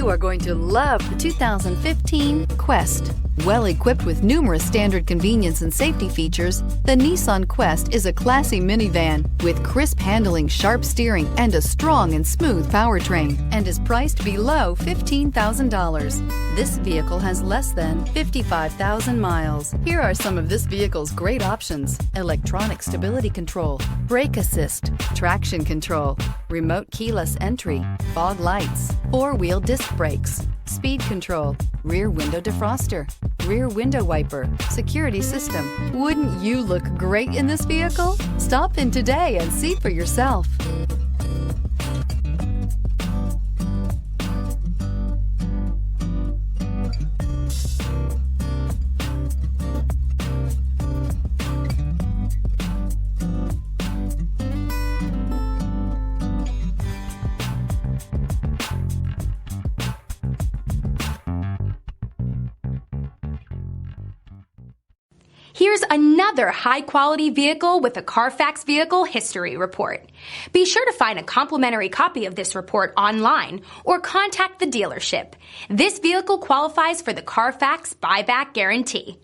You are going to love the 2015 Quest. Well equipped with numerous standard convenience and safety features, the Nissan Quest is a classy minivan with crisp handling, sharp steering, and a strong and smooth powertrain, and is priced below $15,000. This vehicle has less than 55,000 miles. Here are some of this vehicle's great options: electronic stability control, brake assist, traction control, remote keyless entry, fog lights, four-wheel disc brakes, speed control, rear window defroster, rear window wiper, security system. Wouldn't you look great in this vehicle? Stop in today and see for yourself. Here's another high-quality vehicle with a Carfax Vehicle History Report. Be sure to find a complimentary copy of this report online or contact the dealership. This vehicle qualifies for the Carfax Buyback Guarantee.